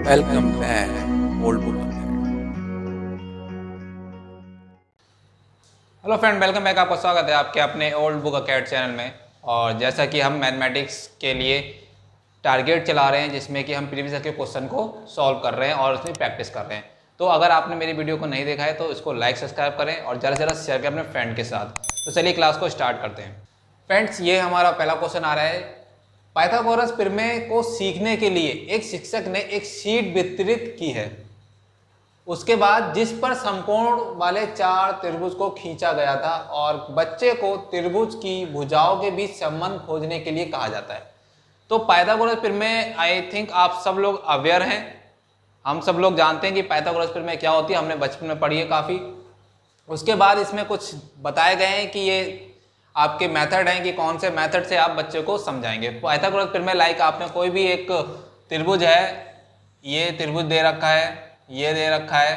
Welcome back, old book. Hello friend, welcome back. आपका स्वागत है आपके अपने ओल्ड बुक अकेड चैनल में। और जैसा कि हम मैथमेटिक्स के लिए टारगेट चला रहे हैं जिसमें कि हम प्रीवियस ईयर के क्वेश्चन को सॉल्व कर रहे हैं और उसमें प्रैक्टिस कर रहे हैं। तो अगर आपने मेरी वीडियो को नहीं देखा है तो इसको लाइक सब्सक्राइब करें और ज़्यादा से ज़्यादा शेयर करें अपने फ्रेंड के साथ। तो चलिए क्लास को स्टार्ट करते हैं। फ्रेंड्स, ये हमारा पहला क्वेश्चन आ रहा है। पाइथागोरस प्रमेय को सीखने के लिए एक शिक्षक ने एक शीट वितरित की है, उसके बाद जिस पर समकोण वाले 4 त्रिभुज को खींचा गया था और बच्चे को त्रिभुज की भुजाओं के बीच संबंध खोजने के लिए कहा जाता है। तो पाइथागोरस प्रमेय आई थिंक आप सब लोग अवेयर हैं, हम सब लोग जानते हैं कि पाइथागोरस प्रमेय क्या होती है, हमने बचपन में पढ़ी है काफ़ी। उसके बाद इसमें कुछ बताए गए हैं कि ये आपके मेथड हैं कि कौन से मेथड से आप बच्चे को समझाएंगे। पाइथागोरस प्रमेय लाइक आपने कोई भी एक त्रिभुज है, ये त्रिभुज दे रखा है, ये दे रखा है,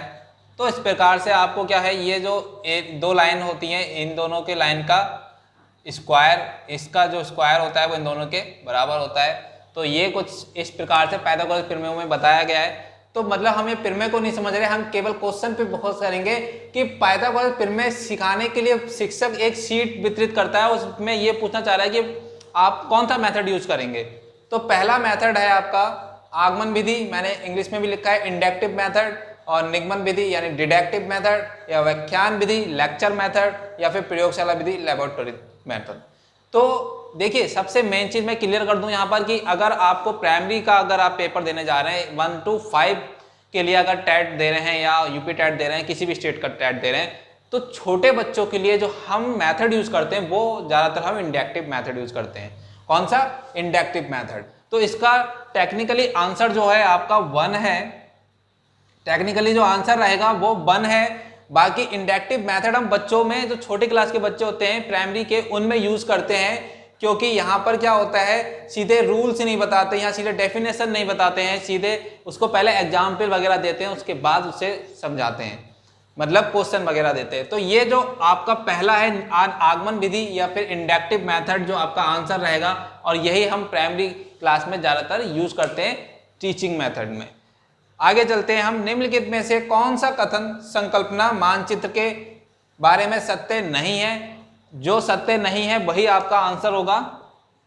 तो इस प्रकार से आपको क्या है, ये जो दो लाइन होती हैं, इन दोनों के लाइन का स्क्वायर, इसका जो स्क्वायर होता है वो इन दोनों के बराबर होता है। तो ये कुछ इस प्रकार से पाइथागोरस प्रमेयों में बताया गया है। तो मतलब हम ये प्रमेय को नहीं समझ रहे, हम केवल क्वेश्चन पे फोकस करेंगे कि पाइथागोरस प्रमेय सिखाने के लिए शिक्षक एक शीट वितरित करता है, उसमें ये पूछना चाह रहा है कि आप कौन सा मेथड यूज करेंगे। तो पहला मेथड है आपका आगमन विधि, मैंने इंग्लिश में भी लिखा है इंडक्टिव मेथड, और निगमन विधि यानी डिडक्टिव मेथड, या व्याख्यान विधि लेक्चर मेथड, या फिर प्रयोगशाला विधि लैबोरेटरी मेथड। तो देखिए, सबसे मेन चीज मैं क्लियर कर दूं यहाँ पर कि अगर आपको प्राइमरी का अगर आप पेपर देने जा रहे हैं 1 to 5 के लिए, अगर टैट दे रहे हैं या यूपी टैट दे रहे हैं, किसी भी स्टेट का टैट दे रहे हैं, तो छोटे बच्चों के लिए जो हम मेथड यूज करते हैं वो ज्यादातर हम इंडक्टिव मेथड यूज करते हैं। कौन सा? Inductive method. तो इसका टेक्निकली आंसर जो है आपका 1 है, टेक्निकली जो आंसर रहेगा वो 1 है। बाकी इंडक्टिव मेथड हम बच्चों में, जो छोटी क्लास के बच्चे होते हैं प्राइमरी के, उनमें यूज करते हैं, क्योंकि यहाँ पर क्या होता है, सीधे रूल्स नहीं बताते, यहाँ सीधे डेफिनेशन नहीं बताते हैं, सीधे उसको पहले एग्जाम्पल वगैरह देते हैं, उसके बाद उसे समझाते हैं, मतलब क्वेश्चन वगैरह देते हैं। तो ये जो आपका पहला है आगमन विधि या फिर इंडक्टिव मेथड, जो आपका आंसर रहेगा, और यही हम प्राइमरी क्लास में ज्यादातर यूज करते हैं टीचिंग मेथड में। आगे चलते हैं हम। निम्नलिखित में से कौन सा कथन संकल्पना मानचित्र के बारे में सत्य नहीं है? जो सत्य नहीं है वही आपका आंसर होगा।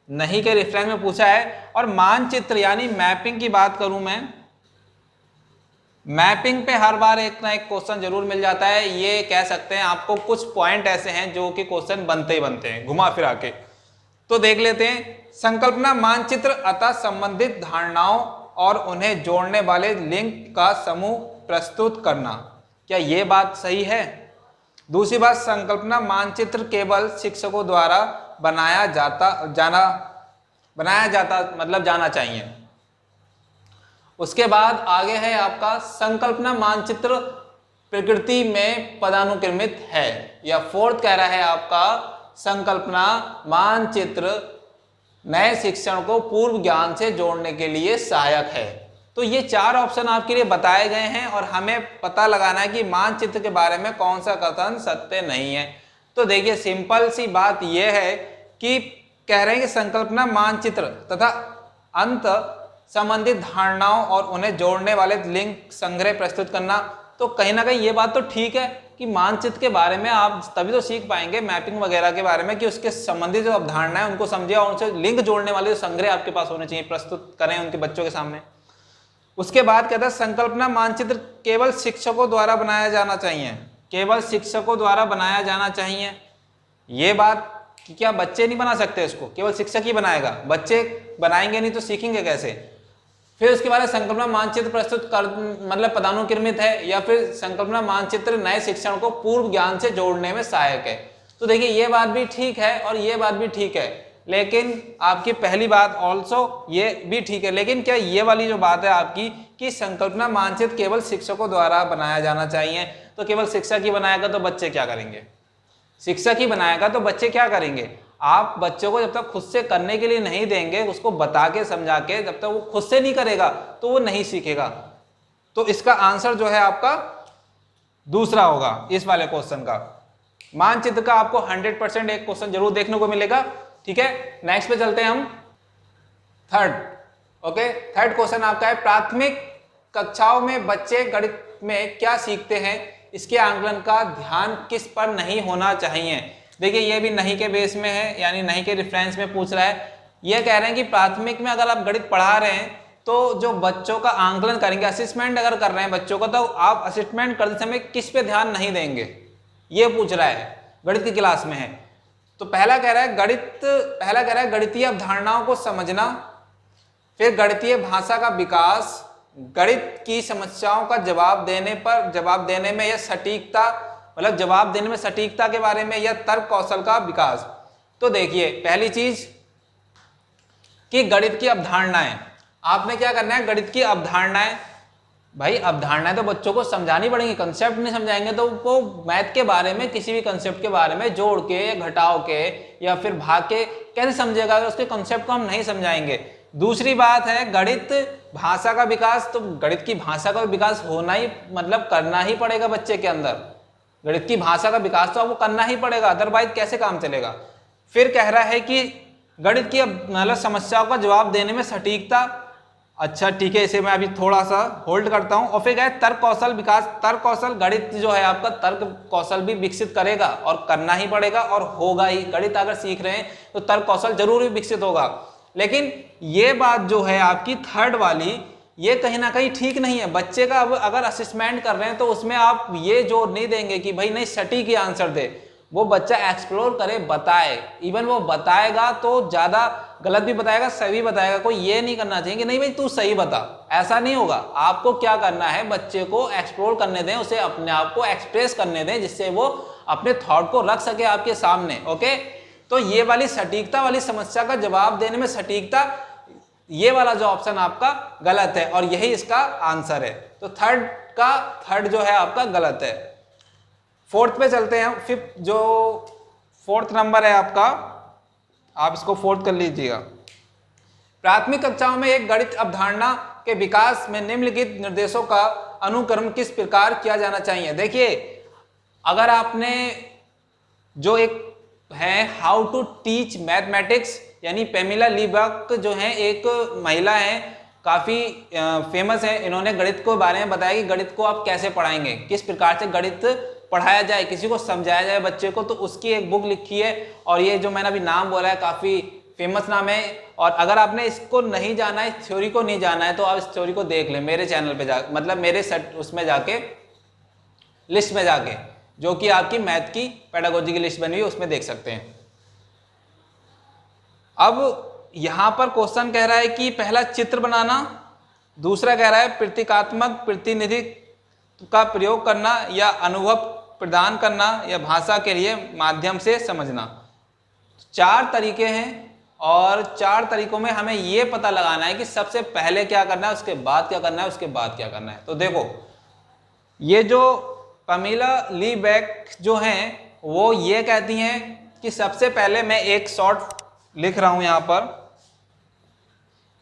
नहीं के रेफरेंस में पूछा है। और मानचित्र यानी मैपिंग की बात करूं मैं, मैपिंग पे हर बार एक ना एक क्वेश्चन जरूर मिल जाता है। ये कह सकते हैं आपको कुछ पॉइंट ऐसे हैं जो कि क्वेश्चन बनते ही बनते हैं घुमा फिरा के। तो देख लेते हैं। संकल्पना मानचित्र अतः संबंधित धारणाओं और उन्हें जोड़ने वाले लिंक का समूह प्रस्तुत करना। क्या यह बात सही है? दूसरी बात, संकल्पना मानचित्र केवल शिक्षकों द्वारा बनाया जाता मतलब जाना चाहिए। उसके बाद आगे है आपका संकल्पना मानचित्र प्रकृति में पदानुक्रमित है। या फोर्थ कह रहा है आपका संकल्पना मानचित्र नए शिक्षण को पूर्व ज्ञान से जोड़ने के लिए सहायक है। तो ये 4 ऑप्शन आपके लिए बताए गए हैं और हमें पता लगाना है कि मानचित्र के बारे में कौन सा कथन सत्य नहीं है। तो देखिए, सिंपल सी बात यह है कि कह रहे हैं कि संकल्पना मानचित्र तथा अंत संबंधित धारणाओं और उन्हें जोड़ने वाले लिंक संग्रह प्रस्तुत करना। तो कहीं ना कहीं ये बात तो ठीक है कि मानचित्र के बारे में आप तभी तो सीख पाएंगे, मैपिंग वगैरह के बारे में, कि उसके संबंधित जो अवधारणा है उनको समझे और उनसे लिंक जोड़ने वाले जो संग्रह आपके पास होने चाहिए, प्रस्तुत करें उनके बच्चों के सामने। उसके बाद कहता है संकल्पना मानचित्र केवल शिक्षकों द्वारा बनाया जाना चाहिए। केवल शिक्षकों द्वारा बनाया जाना चाहिए। ये बात कि क्या बच्चे नहीं बना सकते इसको? केवल शिक्षक ही बनाएगा, बच्चे बनाएंगे नहीं तो सीखेंगे कैसे? फिर उसके बाद संकल्पना मानचित्र प्रस्तुत कर मतलब पदानुक्रमित है, या फिर संकल्पना मानचित्र नए शिक्षण को पूर्व ज्ञान से जोड़ने में सहायक है। तो देखिए, ये बात भी ठीक है और ये बात भी ठीक है, लेकिन आपकी पहली बात ऑल्सो ये भी ठीक है। लेकिन क्या ये वाली जो बात है आपकी कि संकल्पना मानचित्र केवल शिक्षकों द्वारा बनाया जाना चाहिए, तो केवल शिक्षक ही बनाएगा तो बच्चे क्या करेंगे? शिक्षक ही बनाएगा तो बच्चे क्या करेंगे? आप बच्चों को जब तक खुद से करने के लिए नहीं देंगे, उसको बता के समझा के, जब तक वो खुद से नहीं करेगा तो वो नहीं सीखेगा। तो इसका आंसर जो है आपका दूसरा होगा इस वाले क्वेश्चन का। मानचित्र का आपको 100% एक क्वेश्चन जरूर देखने को मिलेगा। ठीक है, नेक्स्ट पे चलते हैं हम। थर्ड, ओके, थर्ड क्वेश्चन आपका है, प्राथमिक कक्षाओं में बच्चे गणित में क्या सीखते हैं, इसके आंकलन का ध्यान किस पर नहीं होना चाहिए। देखिए ये भी नहीं के बेस में है, यानी नहीं के रेफरेंस में पूछ रहा है। ये कह रहे हैं कि प्राथमिक में अगर आप गणित पढ़ा रहे हैं तो जो बच्चों का आंकलन करेंगे, असेसमेंट अगर कर रहे हैं बच्चों का, तो आप असेसमेंट करते समय किस पे ध्यान नहीं देंगे, ये पूछ रहा है, गणित की क्लास में है। तो पहला कह रहा है गणितीय अवधारणाओं को समझना, फिर गणितीय भाषा का विकास, गणित की समस्याओं का जवाब देने में या सटीकता, मतलब जवाब देने में सटीकता के बारे में, या तर्क कौशल का विकास। तो देखिए पहली चीज कि गणित की अवधारणाएं, आपने क्या करना है, गणित की अवधारणाएं, भाई अवधारणाएं तो बच्चों को समझानी पड़ेंगी, कंसेप्ट नहीं समझाएंगे तो वो मैथ के बारे में, किसी भी कंसेप्ट के बारे में जोड़ के, घटाव के या फिर भाग के कैसे समझेगा अगर उसके कंसेप्ट को हम नहीं समझाएंगे। दूसरी बात है गणित भाषा का विकास, तो गणित की भाषा का विकास होना ही, मतलब करना ही पड़ेगा बच्चे के अंदर, गणित की भाषा का विकास तो आपको करना ही पड़ेगा, अदरवाइज कैसे काम चलेगा। फिर कह रहा है कि गणित की मतलब समस्याओं का जवाब देने में सटीकता, अच्छा ठीक है, इसे मैं अभी थोड़ा सा होल्ड करता हूं। और फिर गए तर्क कौशल विकास, तर्क कौशल, गणित जो है आपका तर्क कौशल भी विकसित करेगा और करना ही पड़ेगा और होगा ही। गणित अगर सीख रहे हैं तो तर्क कौशल जरूर ही विकसित होगा। लेकिन ये बात जो है आपकी थर्ड वाली, ये कहीं ना कहीं ठीक नहीं है। बच्चे का अब अगर असेसमेंट कर रहे हैं तो उसमें आप ये जोर नहीं देंगे कि भाई नहीं सटीक ही आंसर दे, वो बच्चा एक्सप्लोर करे, बताए, इवन वो बताएगा तो ज्यादा गलत भी बताएगा, सही बताएगा। कोई ये नहीं करना चाहिए कि नहीं भाई तू सही बता, ऐसा नहीं होगा। आपको क्या करना है, बच्चे को एक्सप्लोर करने दें, उसे अपने आप को एक्सप्रेस करने दें, जिससे वो अपने थॉट को रख सके आपके सामने। ओके, तो ये वाली सटीकता वाली समस्या का जवाब देने में सटीकता, ये वाला जो ऑप्शन आपका गलत है और यही इसका आंसर है। तो थर्ड जो है आपका गलत है। फोर्थ पे चलते हैं। फिफ्थ जो फोर्थ नंबर है आपका, आप इसको फोर्थ कर लीजिएगा। प्राथमिक कक्षाओं में एक गणित अवधारणा के विकास में निम्नलिखित निर्देशों का अनुक्रम किस प्रकार किया जाना चाहिए। देखिए अगर आपने जो एक है हाउ टू टीच मैथमेटिक्स, यानी पेमिला लीबक जो है एक महिला है, काफी फेमस है, इन्होंने गणित के बारे में बताया कि गणित को आप कैसे पढ़ाएंगे, किस प्रकार से गणित पढ़ाया जाए, किसी को समझाया जाए बच्चे को। तो उसकी एक बुक लिखी है और ये जो मैंने अभी नाम बोला है काफी फेमस नाम है। और अगर आपने इसको नहीं जाना है, इस थ्योरी को नहीं जाना है, तो आप इस थ्योरी को देख लें मेरे चैनल पे जा, मतलब मेरे सेट उसमें जाके, लिस्ट में जाके, जो कि आपकी मैथ की पेडागोजी की लिस्ट बनी हुई, उसमें देख सकते हैं। अब यहां पर क्वेश्चन कह रहा है कि पहला चित्र बनाना, दूसरा कह रहा है प्रतीकात्मक प्रतिनिधित्व का प्रयोग करना, या अनुभव प्रदान करना, या भाषा के लिए माध्यम से समझना। 4 तरीके हैं और 4 तरीकों में हमें यह पता लगाना है कि सबसे पहले क्या करना है, उसके बाद क्या करना है, उसके बाद क्या करना है। तो देखो ये जो पेमिला लीबक जो हैं वो ये कहती हैं कि सबसे पहले, मैं एक शॉर्ट लिख रहा हूं यहां पर,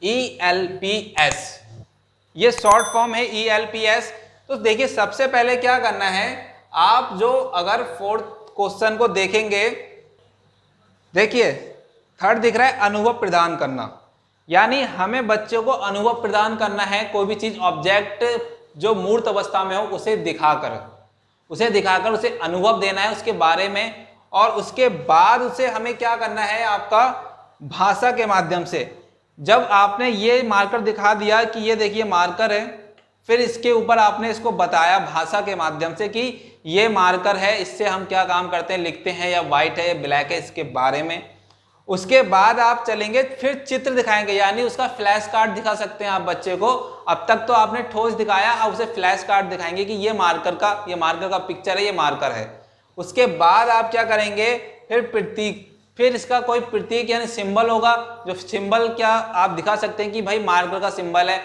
ELPS, ये शॉर्ट फॉर्म है ELPS। तो देखिए सबसे पहले क्या करना है, आप जो अगर फोर्थ क्वेश्चन को देखेंगे, देखिए थर्ड दिख रहा है अनुभव प्रदान करना, यानी हमें बच्चों को अनुभव प्रदान करना है। कोई भी चीज ऑब्जेक्ट जो मूर्त अवस्था में हो उसे दिखाकर उसे अनुभव देना है उसके बारे में। और उसके बाद उसे हमें क्या करना है, आपका भाषा के माध्यम से। जब आपने ये मार्कर दिखा दिया कि ये देखिए मार्कर है, फिर इसके ऊपर आपने इसको बताया भाषा के माध्यम से कि ये मार्कर है, इससे हम क्या काम करते हैं, लिखते हैं, या वाइट है या ब्लैक है, इसके बारे में। उसके बाद आप चलेंगे, फिर चित्र दिखाएंगे, यानी उसका फ्लैश कार्ड दिखा सकते हैं आप बच्चे को। अब तक तो आपने ठोस दिखाया, अब उसे फ्लैश कार्ड दिखाएंगे कि ये मार्कर का पिक्चर है, ये मार्कर है। उसके बाद आप क्या करेंगे, फिर प्रतीक, फिर इसका कोई प्रतीक यानी सिंबल होगा, जो सिंबल क्या आप दिखा सकते हैं कि भाई मार्कर का सिंबल है।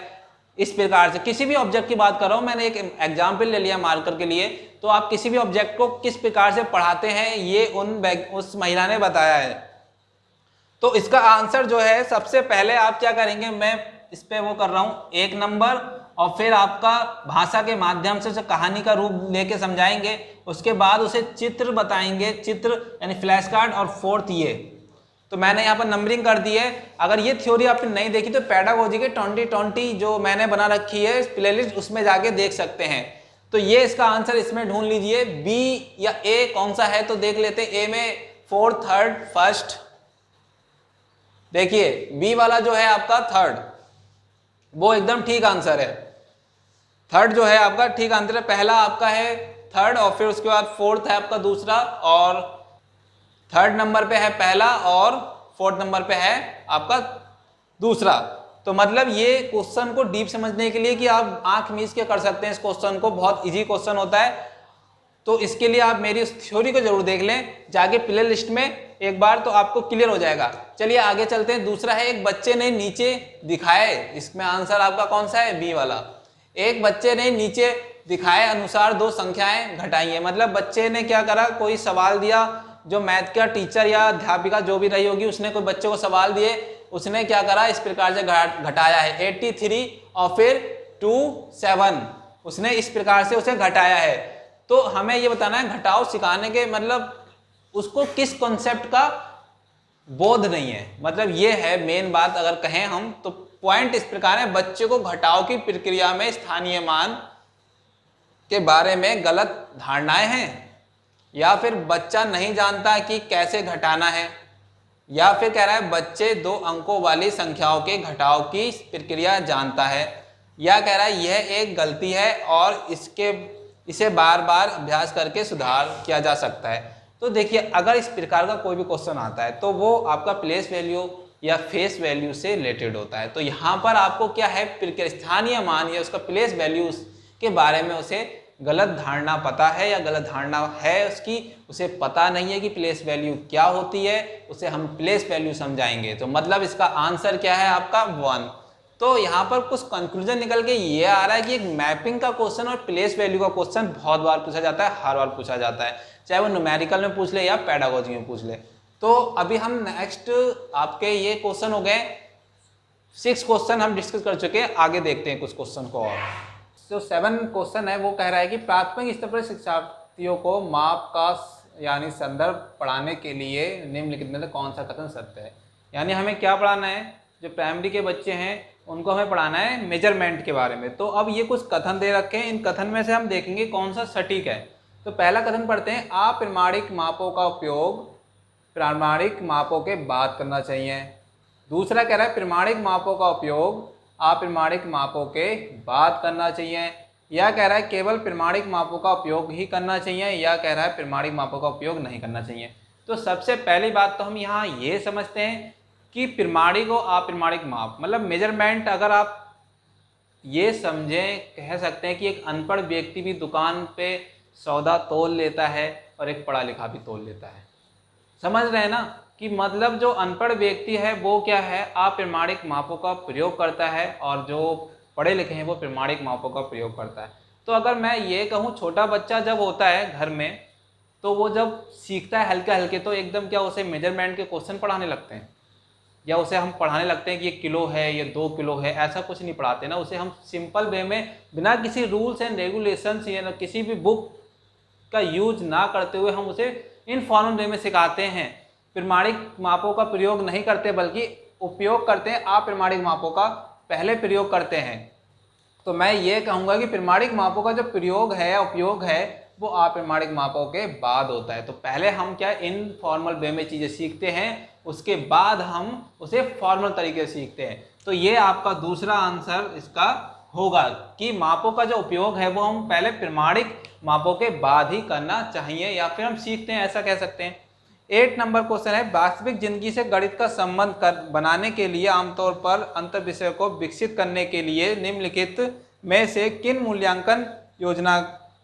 इस प्रकार से किसी भी ऑब्जेक्ट की बात कर रहा हूं, मैंने एक एग्जाम्पल ले लिया मार्कर के लिए। तो आप किसी भी ऑब्जेक्ट को किस प्रकार से पढ़ाते हैं, ये उस महिला ने बताया है। तो इसका आंसर जो है, सबसे पहले आप क्या करेंगे, मैं इस पे वो कर रहा हूं 1 नंबर, और फिर आपका भाषा के माध्यम से उसे कहानी का रूप लेके समझाएंगे। उसके बाद उसे चित्र बताएंगे, चित्र यानी फ्लैश कार्ड। और फोर्थ ये तो मैंने यहाँ पर नंबरिंग कर दी है। अगर ये थ्योरी आपने नहीं देखी तो पेडागोजी के 2020 जो मैंने बना रखी है प्लेलिस्ट, उसमें जाके देख सकते हैं। तो ये इसका आंसर इसमें ढूंढ लीजिए, बी या ए कौन सा है, तो देख लेते हैं। ए में 4th, 3rd, 1st, देखिए बी वाला जो है आपका 3rd, वो एकदम ठीक आंसर है। 3rd जो है आपका ठीक आंसर है। पहला आपका है 3rd और फिर उसके बाद 4th है आपका दूसरा, और 3rd नंबर पे है पहला और 4th नंबर पे है आपका दूसरा। तो मतलब ये क्वेश्चन को डीप समझने के लिए कि आप आंख मीच के कर सकते हैं इस क्वेश्चन को, बहुत इजी क्वेश्चन होता है। तो इसके लिए आप मेरी उस थ्योरी को जरूर देख लें जाके प्ले लिस्ट में एक बार, तो आपको क्लियर हो जाएगा। चलिए आगे चलते हैं। दूसरा है, एक बच्चे ने नीचे दिखाए, इसमें आंसर आपका कौन सा है, बी वाला। एक बच्चे ने नीचे दिखाए अनुसार दो संख्याएं घटाई है। मतलब बच्चे ने क्या करा, कोई सवाल दिया, जो मैथ का टीचर या अध्यापिका जो भी रही होगी उसने कोई बच्चे को सवाल दिए, उसने क्या करा इस प्रकार से घटाया है 83 और फिर 2 7, उसने इस प्रकार से उसे घटाया है। तो हमें ये बताना है घटाओ सिखाने के मतलब उसको किस कॉन्सेप्ट का बोध नहीं है, मतलब ये है मेन बात। अगर कहें हम तो पॉइंट इस प्रकार है, बच्चे को घटाव की प्रक्रिया में स्थानीय मान के बारे में गलत धारणाएं हैं, या फिर बच्चा नहीं जानता कि कैसे घटाना है, या फिर कह रहा है बच्चे 2 अंकों वाली संख्याओं के घटाव की प्रक्रिया जानता है, या कह रहा है यह एक गलती है और इसे बार बार अभ्यास करके सुधार किया जा सकता है। तो देखिए अगर इस प्रकार का कोई भी क्वेश्चन आता है तो वो आपका प्लेस वैल्यू या फेस वैल्यू से रिलेटेड होता है। तो यहाँ पर आपको क्या है, स्थानीय मान या उसका प्लेस वैल्यू के बारे में उसे गलत धारणा पता है या गलत धारणा है उसकी, उसे पता नहीं है कि प्लेस वैल्यू क्या होती है, उसे हम प्लेस वैल्यू समझाएंगे। तो मतलब इसका आंसर क्या है आपका 1। तो यहाँ पर कुछ कंक्लूजन निकल के ये आ रहा है कि एक मैपिंग का क्वेश्चन और प्लेस वैल्यू का क्वेश्चन बहुत बार पूछा जाता है, हर बार पूछा जाता है, चाहे वो न्यूमेरिकल में पूछ ले या पेडागोजी में पूछ ले। तो अभी हम नेक्स्ट आपके ये क्वेश्चन हो गए 6 क्वेश्चन हम डिस्कस कर चुके हैं, आगे देखते हैं कुछ क्वेश्चन को। और जो 7 क्वेश्चन है वो कह रहा है कि प्राथमिक स्तर पर शिक्षार्थियों को माप का यानी संदर्भ पढ़ाने के लिए निम्नलिखित में से कौन सा कथन सत्य है। यानी हमें क्या पढ़ाना है, जो प्राइमरी के बच्चे हैं उनको हमें पढ़ाना है मेजरमेंट के बारे में। तो अब ये कुछ कथन दे रखे हैं, इन कथन में से हम देखेंगे कौन सा सटीक है। तो पहला कथन पढ़ते हैं, अप्रमाणिक मापों का उपयोग प्रामाणिक मापों के बाद करना चाहिए। दूसरा कह रहा है प्रमाणिक मापों का उपयोग अप्रमाणिक मापों के बाद करना चाहिए। या कह रहा है केवल प्रमाणिक मापों का उपयोग ही करना चाहिए, या कह रहा है प्रमाणिक मापों का उपयोग नहीं करना चाहिए। तो सबसे पहली बात तो हम यहाँ ये समझते हैं कि प्रमाणिक और अप्रमाणिक माप मतलब मेजरमेंट, अगर आप ये समझें कह सकते हैं कि एक अनपढ़ व्यक्ति भी दुकान पे सौदा तोल लेता है और एक पढ़ा लिखा भी तोल लेता है। समझ रहे हैं ना कि मतलब जो अनपढ़ व्यक्ति है वो क्या है, अप्रमाणिक मापों का प्रयोग करता है, और जो पढ़े लिखे हैं वो प्रमाणिक मापों का प्रयोग करता है। तो अगर मैं ये कहूँ छोटा बच्चा जब होता है घर में, तो वो जब सीखता है हल्के हल्के तो एकदम क्या उसे मेजरमेंट के क्वेश्चन पढ़ाने लगते हैं, या उसे हम पढ़ाने लगते हैं कि 1 किलो है या 2 किलो है, ऐसा कुछ नहीं पढ़ाते ना। उसे हम सिंपल वे में बिना किसी रूल्स एंड रेगुलेशंस या किसी भी बुक का यूज ना करते हुए हम उसे इनफॉर्मल वे में सिखाते हैं। प्रमाणिक मापों का प्रयोग नहीं करते बल्कि उपयोग करते हैं, अप्रमाणिक मापों का पहले प्रयोग करते हैं। तो मैं ये कहूँगा कि प्रमाणिक मापों का जो प्रयोग है या उपयोग है वो अप्रमाणिक मापों के बाद होता है। तो पहले हम क्या इनफॉर्मल वे में चीज़ें सीखते हैं, उसके बाद हम उसे फॉर्मल तरीके से सीखते हैं। तो ये आपका दूसरा आंसर इसका होगा कि मापों का जो उपयोग है वो हम पहले प्रमाणिक मापों के बाद ही करना चाहिए, या फिर हम सीखते हैं ऐसा कह सकते हैं। 8 नंबर क्वेश्चन है, वास्तविक जिंदगी से गणित का संबंध बनाने के लिए आमतौर पर अंतर विषय को विकसित करने के लिए निम्नलिखित में से किन मूल्यांकन योजना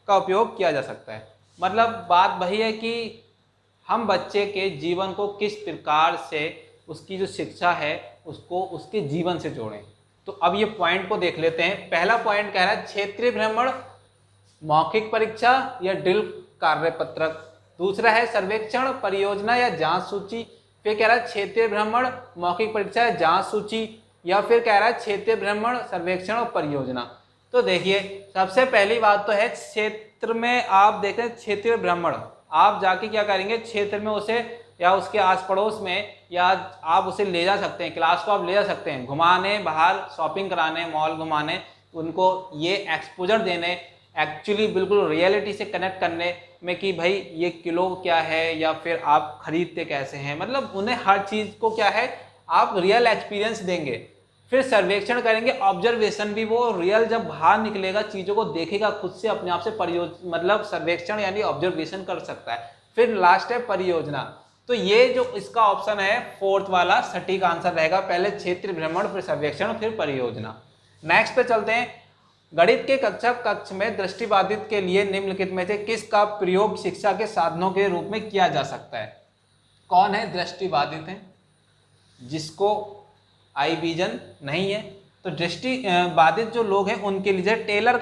का उपयोग किया जा सकता है। मतलब बात वही है कि हम बच्चे के जीवन को किस प्रकार से उसकी जो शिक्षा है उसको उसके जीवन से जोड़ें। तो अब ये पॉइंट को देख लेते हैं। पहला पॉइंट कह रहा है क्षेत्रीय भ्रमण, मौखिक परीक्षा या ड्रिल कार्यपत्रक। दूसरा है सर्वेक्षण, परियोजना या जांच सूची। फिर कह रहा है क्षेत्रीय भ्रमण, मौखिक परीक्षा या जांच सूची, या फिर कह रहा है क्षेत्रीय भ्रमण, सर्वेक्षण और परियोजना। तो देखिए सबसे पहली बात तो है क्षेत्र में आप देखें क्षेत्रीय भ्रमण, आप जाके क्या करेंगे क्षेत्र में उसे या उसके आस पड़ोस में, या आप उसे ले जा सकते हैं, क्लास को आप ले जा सकते हैं घुमाने, बाहर शॉपिंग कराने, मॉल घुमाने, उनको ये एक्सपोजर देने, एक्चुअली बिल्कुल रियलिटी से कनेक्ट करने में कि भाई ये किलो क्या है या फिर आप खरीदते कैसे हैं, मतलब उन्हें हर चीज़ को क्या है आप रियल एक्सपीरियंस देंगे। फिर सर्वेक्षण करेंगे, ऑब्जर्वेशन भी वो रियल जब बाहर निकलेगा चीज़ों को देखेगा खुद से अपने आप से, मतलब सर्वेक्षण यानी ऑब्जर्वेशन कर सकता है। फिर लास्ट है परियोजना। तो ये जो इसका ऑप्शन है फोर्थ वाला सटीक आंसर रहेगा, पहले क्षेत्र भ्रमण, फिर सर्वेक्षण, फिर परियोजना। नेक्स्ट पे चलते हैं। गणित के कक्ष में दृष्टिबाधित के लिए निम्नलिखित में से किसका प्रयोग शिक्षा के साधनों के रूप में किया जा सकता है? कौन है दृष्टिबाधित है, जिसको आई विजन नहीं है? तो दृष्टि बाधित जो लोग हैं उनके लिए टेलर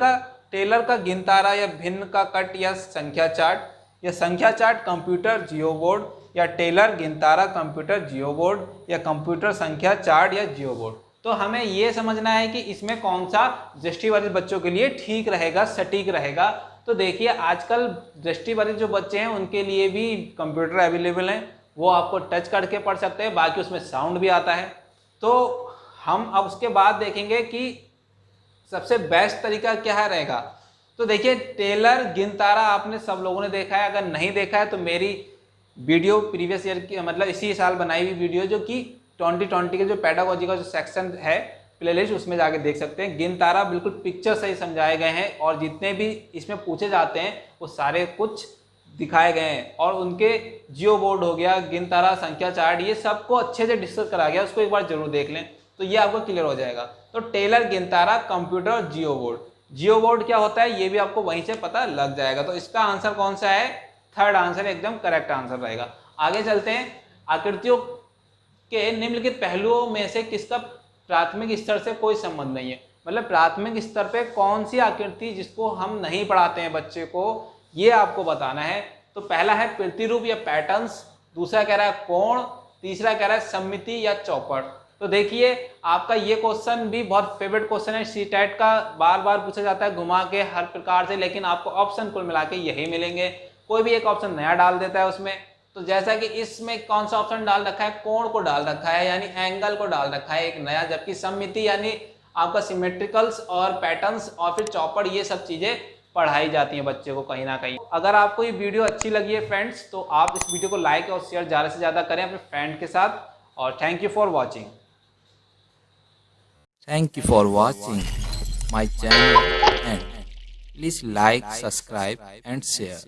का गिनतारा या भिन्न का कट या संख्या चार्ट, या संख्या चार्ट कंप्यूटर जियो बोर्ड, या टेलर गिनतारा कंप्यूटर जियो बोर्ड, या कंप्यूटर संख्या चार्ट या जियो बोर्ड। तो हमें ये समझना है कि इसमें कौन सा दृष्टिबाधित बच्चों के लिए ठीक रहेगा, सटीक रहेगा। तो देखिए आजकल दृष्टिबाधित जो बच्चे हैं उनके लिए भी कंप्यूटर अवेलेबल हैं, वो आपको टच करके पढ़ सकते हैं, बाकी उसमें साउंड भी आता है। तो हम अब उसके बाद देखेंगे कि सबसे बेस्ट तरीका क्या रहेगा। तो देखिए टेलर गिनतारा आपने सब लोगों ने देखा है, अगर नहीं देखा है तो मेरी वीडियो प्रीवियस ईयर की मतलब इसी साल बनाई हुई वीडियो जो कि 2020 के जो पेडागोजी का जो सेक्शन है प्लेलिस्ट, उसमें जाके देख सकते हैं। गिनतारा बिल्कुल पिक्चर से ही समझाए गए हैं और जितने भी इसमें पूछे जाते हैं वो सारे कुछ दिखाए गए हैं, और उनके जियो बोर्ड हो गया, गिनतारा, संख्या चार्ट, ये सबको अच्छे से डिस्कस करा गया, उसको एक बार जरूर देख लें तो ये आपको क्लियर हो जाएगा। तो टेलर, गिनतारा, कंप्यूटर और जियो बोर्ड। जियो बोर्ड क्या होता है ये भी आपको वहीं से पता लग जाएगा। तो इसका आंसर कौन सा है? थर्ड आंसर एकदम करेक्ट आंसर रहेगा। आगे चलते हैं। आकृतियों के निम्नलिखित पहलुओं में से किसका प्राथमिक स्तर से कोई संबंध नहीं है? मतलब प्राथमिक स्तर पे कौन सी आकृति जिसको हम नहीं पढ़ाते हैं बच्चे को, ये आपको बताना है। तो पहला है प्रतिरूप या पैटर्न्स, दूसरा कह रहा है कोण, तीसरा कह रहा है सममिति या चौपट। तो देखिए आपका ये क्वेश्चन भी बहुत फेवरेट क्वेश्चन है, सीटेट का बार बार पूछा जाता है घुमा के हर प्रकार से, लेकिन आपको ऑप्शन कुल मिला के यही मिलेंगे, कोई भी एक ऑप्शन नया डाल देता है उसमें। तो जैसा कि इसमें कौन सा ऑप्शन डाल रखा है? कोण को डाल रखा है, यानी एंगल को डाल रखा है एक नया, जबकि सममिति यानी आपका सिमेट्रिकल्स और पैटर्न्स और फिर चौपड़, ये सब चीजें पढ़ाई जाती हैं बच्चे को कहीं ना कहीं। अगर आपको ये वीडियो अच्छी लगी है फ्रेंड्स तो आप इस वीडियो को लाइक और शेयर ज़्यादा से ज़्यादा करें अपने फ्रेंड के साथ, और thank you for watching. Thank you for watching my channel and please like, subscribe and share.